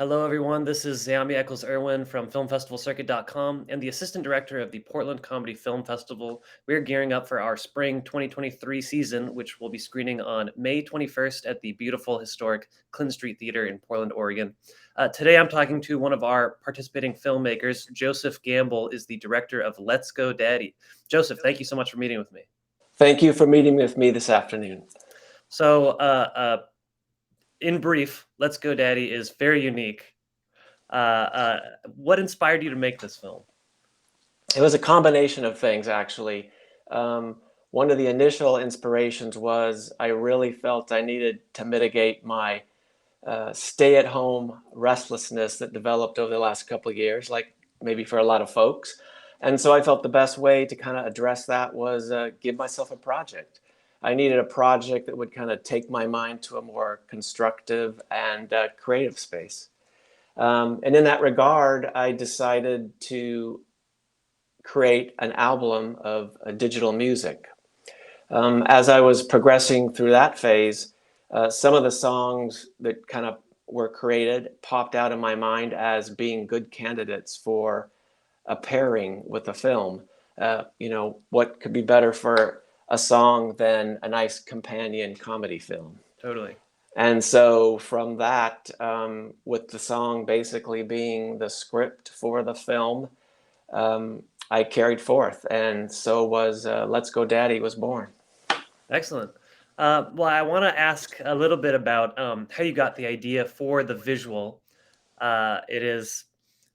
Hello, everyone. This is Zami Eccles Irwin from FilmFestivalCircuit.com and the assistant director of the Portland Comedy Film Festival. We're gearing up for our spring 2023 season, which will be screening on May 21st at the beautiful, historic Clinton Street Theater in Portland, Oregon. Today, I'm talking to one of our participating filmmakers. Joseph Gamble is the director of Let's Go Daddy. Joseph, thank you so much for meeting with me. Thank you for meeting with me this afternoon. So, in brief, Let's Go Daddy is very unique. What inspired you to make this film? It was a combination of things, actually. One of the initial inspirations was I really felt I needed to mitigate my stay-at-home restlessness that developed over the last couple of years, like maybe for a lot of folks. And so I felt the best way to kind of address that was give myself a project. I needed a project that would kind of take my mind to a more constructive and creative space. And in that regard, I decided to create an album of digital music. As I was progressing through that phase, some of the songs that kind of were created popped out in my mind as being good candidates for a pairing with a film. What could be better for a song than a nice companion comedy film? Totally. And so from that, with the song basically being the script for the film, I carried forth, and so was Let's Go Daddy was born. Excellent. Well, I want to ask a little bit about how you got the idea for the visual. It is,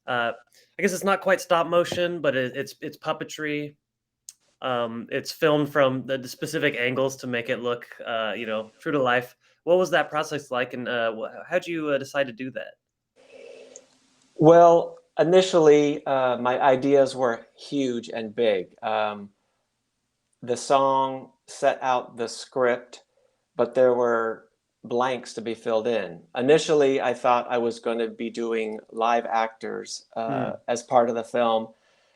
I guess it's not quite stop motion, but it's puppetry. It's filmed from the specific angles to make it look, true to life. What was that process like, and how'd you decide to do that? Well, initially, my ideas were huge and big. The song set out the script, but there were blanks to be filled in. Initially, I thought I was going to be doing live actors Hmm. as part of the film.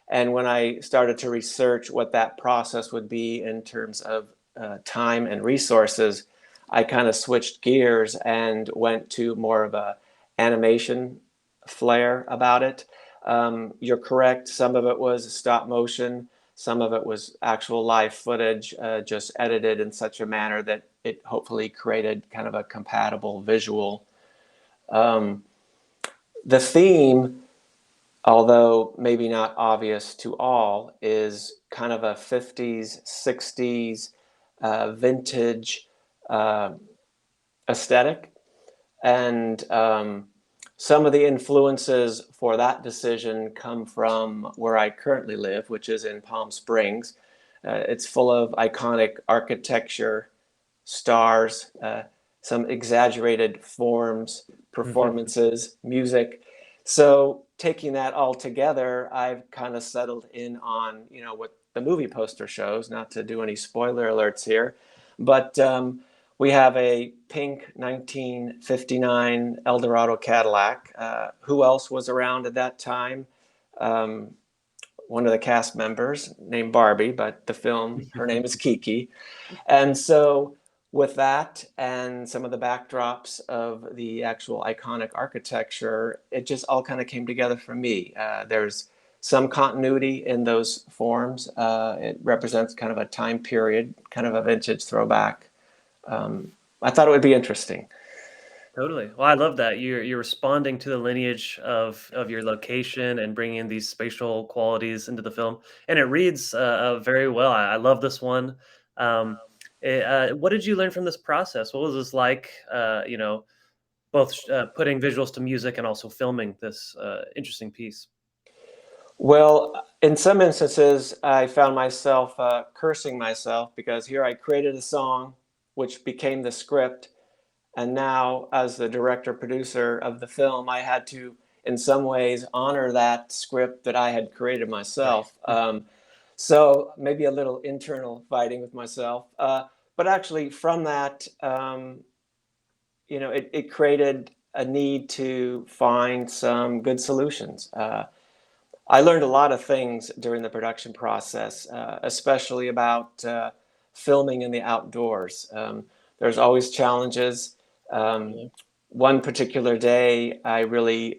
And when I started to research what that process would be in terms of time and resources, I kind of switched gears and went to more of a animation flair about it. You're correct. Some of it was stop motion. Some of it was actual live footage, just edited in such a manner that it hopefully created kind of a compatible visual. Um, the theme, although maybe not obvious to all, is kind of a 50s, 60s vintage uh, aesthetic. And some of the influences for that decision come from where I currently live, which is in Palm Springs. It's full of iconic architecture, stars, some exaggerated forms, performances, music. So taking that all together, I've kind of settled in on, what the movie poster shows, not to do any spoiler alerts here, but we have a pink 1959 Eldorado Cadillac. Who else was around at that time? Um, One of the cast members named Barbie, but the film, her name is Kiki. And so with that and some of the backdrops of the actual iconic architecture, it just all kind of came together for me. There's some continuity in those forms. It represents kind of a time period, kind of a vintage throwback. I thought it would be interesting. Totally. Well, I love that you're responding to the lineage of your location and bringing in these spatial qualities into the film, and it reads very well. I love this one. What did you learn from this process? What was this like? Both putting visuals to music and also filming this interesting piece. Well, in some instances, I found myself cursing myself because here I created a song which became the script. And now, as the director producer of the film, I had to, in some ways, honor that script that I had created Right. myself. So maybe a little internal fighting with myself. But actually, from that, it created a need to find some good solutions. I learned a lot of things during the production process, especially about filming in the outdoors. There's always challenges. Um, Totally. one particular day, I really,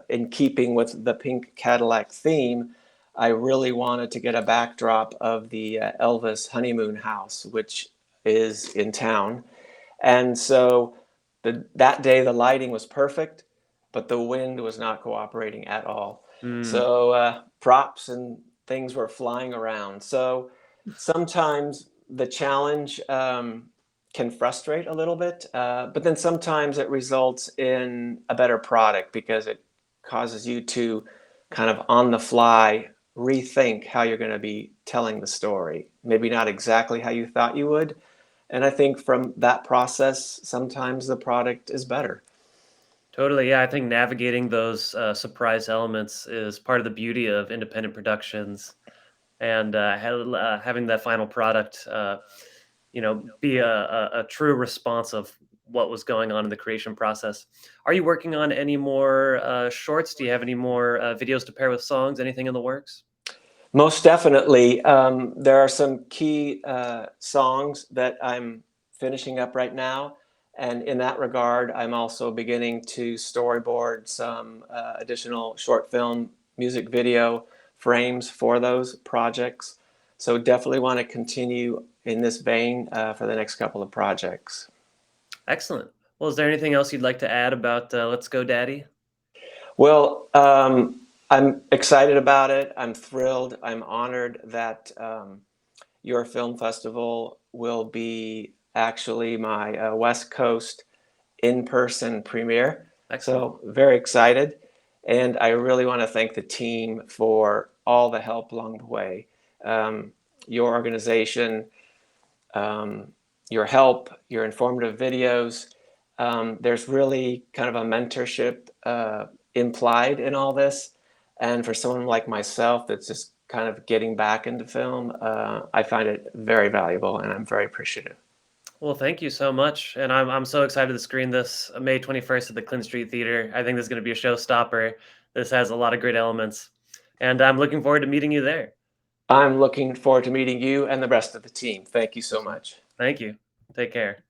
in keeping with the pink Cadillac theme, I really wanted to get a backdrop of the Elvis honeymoon house, which is in town. And so that day, the lighting was perfect, but the wind was not cooperating at all. Mm, So props and things were flying around. So sometimes the challenge can frustrate a little bit, but then sometimes it results in a better product because it causes you to kind of on the fly rethink how you're going to be telling the story. Maybe not exactly how you thought you would, and I think from that process, sometimes the product is better. totally. Yeah, I think navigating those surprise elements is part of the beauty of independent productions, and having that final product, be a true response of what was going on in the creation process. Are you working on any more shorts? Do you have any more videos to pair with songs? Anything in the works? Most definitely. There are some key songs that I'm finishing up right now. And in that regard, I'm also beginning to storyboard some additional short film music video frames for those projects. So definitely want to continue in this vein for the next couple of projects. Excellent. Well, is there anything else you'd like to add about Let's Go Daddy? Well, I'm excited about it. I'm thrilled. I'm honored that your film festival will be actually my West Coast in person premiere. Excellent. So, very excited. And I really want to thank the team for all the help along the way. Um, your organization, your help, your informative videos. There's really kind of a mentorship implied in all this. And for someone like myself that's just kind of getting back into film, I find it very valuable and I'm very appreciative. Well, thank you so much, and I'm so excited to screen this May 21st at the Clint Street Theater. I think this is going to be a showstopper. This has a lot of great elements, and I'm looking forward to meeting you there. I'm looking forward to meeting you and the rest of the team. Thank you so much. Thank you. Take care.